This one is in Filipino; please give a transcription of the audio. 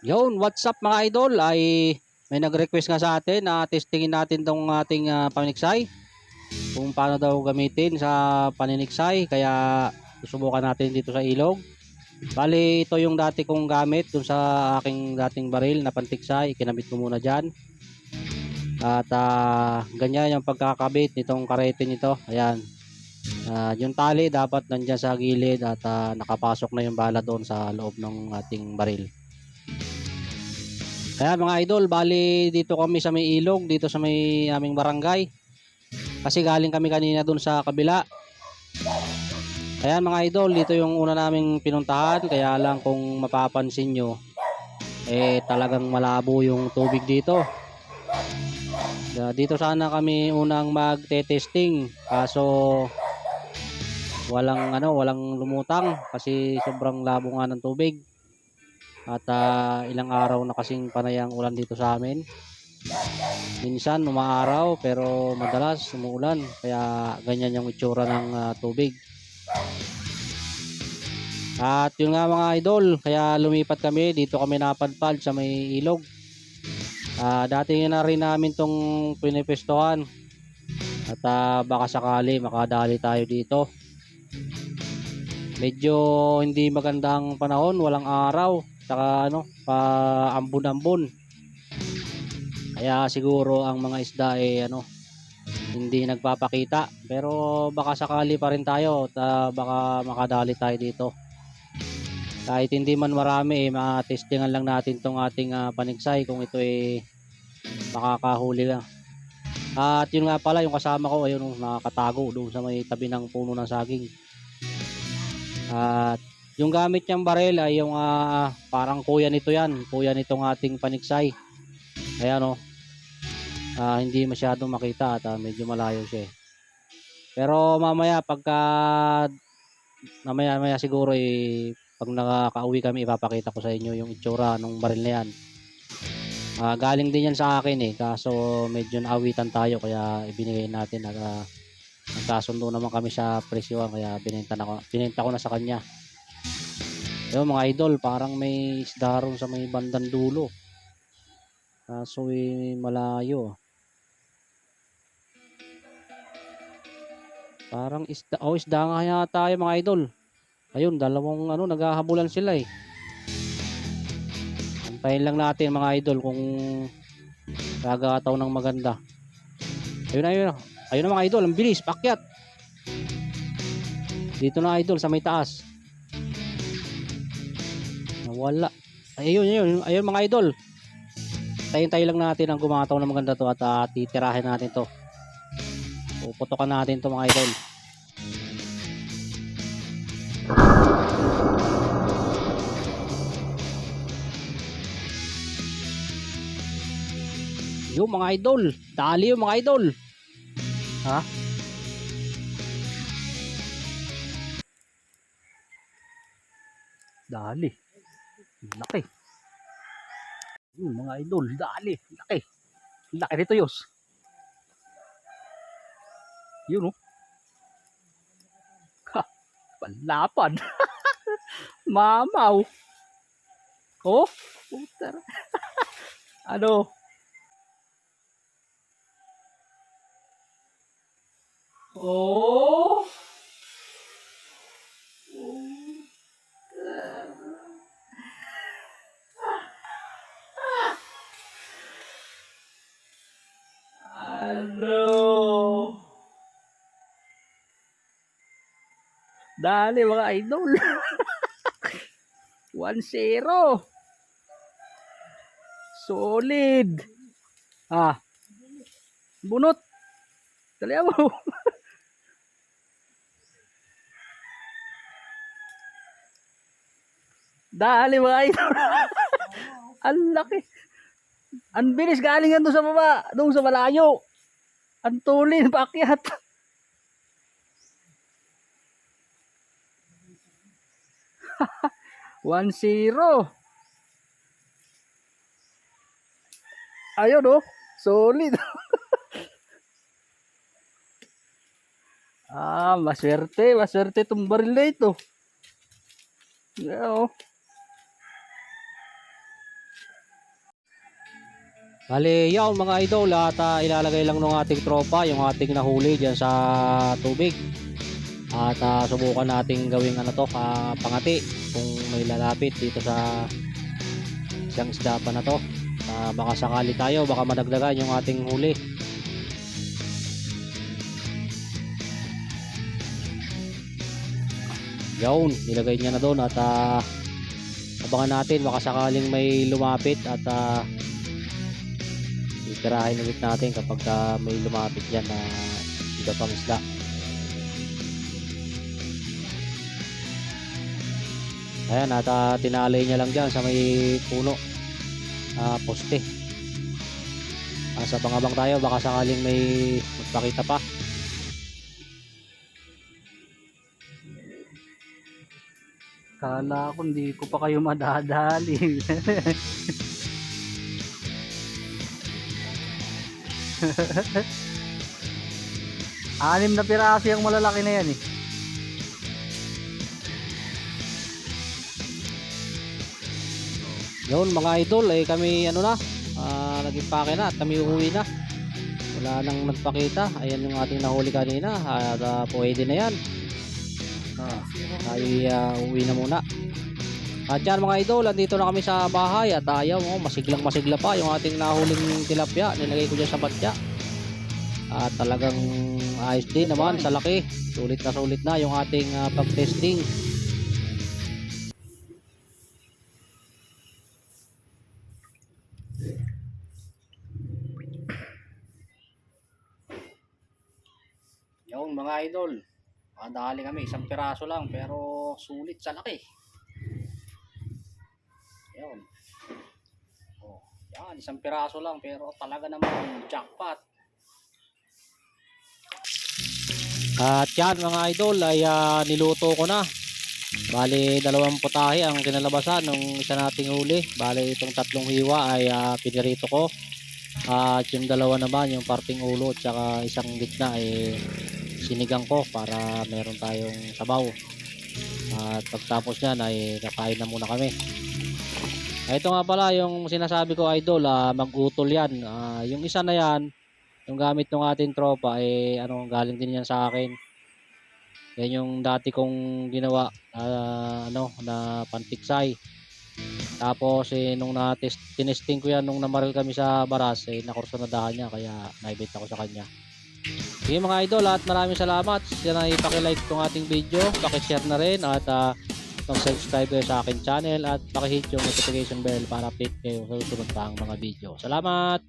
Yun, what's up mga idol? Ay may nag-request nga sa atin na testingin natin tong ating paniniksay. Kung paano daw gamitin sa paniniksay. Kaya susubukan natin dito sa ilog. Bali, ito yung dati kong gamit dun sa aking dating baril na pantiksay. Kinabit ko muna dyan. At ganyan yung pagkakabit nitong karete nito. Ayan. Yung tali dapat nandyan sa gilid at nakapasok na yung bala doon sa loob ng ating baril. Kaya mga idol, bali dito kami sa may ilog, dito sa may aming barangay. Kasi galing kami kanina dun sa kabila. Ayan mga idol, dito yung una naming pinuntahan. Kaya lang kung mapapansin nyo, talagang malabo yung tubig dito. Dito sana kami unang magte-testing. Kaso walang lumutang kasi sobrang labo nga ng tubig. At ilang araw na kasing panay ang ulan dito sa amin. Minsan umaaraw pero madalas umuulan, kaya ganyan yung itsura ng tubig. At yun nga mga idol, kaya lumipat kami dito, kami napadpad sa may ilog. Dati na rin namin tong pinipestohan at baka sakali makadali tayo dito. Medyo hindi magandang panahon, walang araw, saka paambon-ambon. Kaya siguro ang mga isda hindi nagpapakita, pero baka sakali pa rin tayo at baka makadali tayo dito. Kahit hindi man marami, matestingan lang natin tong ating paniksay kung ito makakahuli lang. At yun nga pala, yung kasama ko ayun, nakakatago doon sa may tabi ng puno ng saging. At yung gamit niyang barel ay yung parang kuya nito yan, kuya nitong ating paniksay. Ayan hindi masyadong makita at medyo malayo siya. Pero mamaya mamaya siguro pag nakakauwi kami, ipapakita ko sa inyo yung itsura ng baril na yan. Galing din yan sa akin kaso medyo naawitan tayo kaya ibinigay natin at nagkasundo naman kami sa presyo kaya binenta ko na sa kanya. Yung mga idol, parang may isda ron sa may bandang dulo. Kaso malayo. Parang isda nga yata yung mga idol. Ayun, dalawang naghahabulan sila Antayin lang natin mga idol kung gagataw ng maganda. Ayun na mga idol, ang bilis, pakyat. Dito na idol sa may taas. Nawala. Ayun mga idol. Tayin-tayin lang natin ang gumataw ng maganda to at titirahin natin to. Puputokan natin to mga idol. Yung mga idol, dali yung mga idol. Ha? Dali. Laki. Yung mga idol, dali. Laki. Laki nito yos. Yun Ha, panlapan. Mamaw. Oh, putar. Ano? Oh. Ano? Dali mga idol. 1-0. Solid. Bunot. Dali mo. Dali mga idol. Ang laki. Ang bilis, galing yan doon sa baba. Doon sa malayo. Ang tulin, paakyat. One zero. Ayun solid. Maswerte itong baril na ito. Bali, yaw mga idol at ilalagay lang ng ating tropa yung ating nahuli diyan sa tubig. At subukan nating gawing ano to, pangati kung may lalapit dito sa isang isda pa na to. Baka sakali tayo, baka madagdagan yung ating huli. Yawn, nilagay niya na doon at abangan natin baka sakaling may lumapit at titirahin ulit natin kapag may lumapit dyan na iba pang isda. Ayan at tinalay niya lang dyan sa may puno, poste. Sa bangabang tayo baka sakaling may magpakita pa. Kala ko hindi ko pa kayo madadali. Anim na piraso yung malalaki na yan eh. Yun mga idol ay kami ano na, nag-impake na at kami uuwi na. Wala nang nagpakita. Ayan yung ating nahuli kanina at pwede na yan. Ay uwi na muna. At yan mga idol, andito na kami sa bahay at ayaw, masiglang masigla pa yung ating nahuling tilapia. Nilagay ko dyan sa batya. At talagang ayos din naman sa laki. Sulit na yung ating pag-testing. Yung mga idol, dali kami isang piraso lang pero sulit sa laki. Yun. Oh, yan isang piraso lang pero talaga naman jackpot. At yan mga idol ay niluto ko na. Bali 2 putahe ang kinalabasan ng isa nating huli. Bali itong 3 hiwa ay pinirito ko. At yung 2 naman yung parting ulo at saka isang gitna ay sinigang ko para meron tayong sabaw. At pagtapos nyan ay kakain na muna kami. Ito nga pala yung sinasabi ko idol, mag-utol yan. Yung isa na yan, yung gamit ng ating tropa ay galing din yan sa akin. Yan yung dati kong ginawa na pantiksay. Tapos nung tinesting ko yan nung namaril kami sa Baras, nakursunadahan niya kaya naibenta ko sa kanya. Sige mga idol at maraming salamat. Yan ay paki-like tong ating video, paki-share na rin at mag-subscribe kayo sa akin channel at paki-hit yung notification bell para update kayo sa susunod pang mga video. Salamat!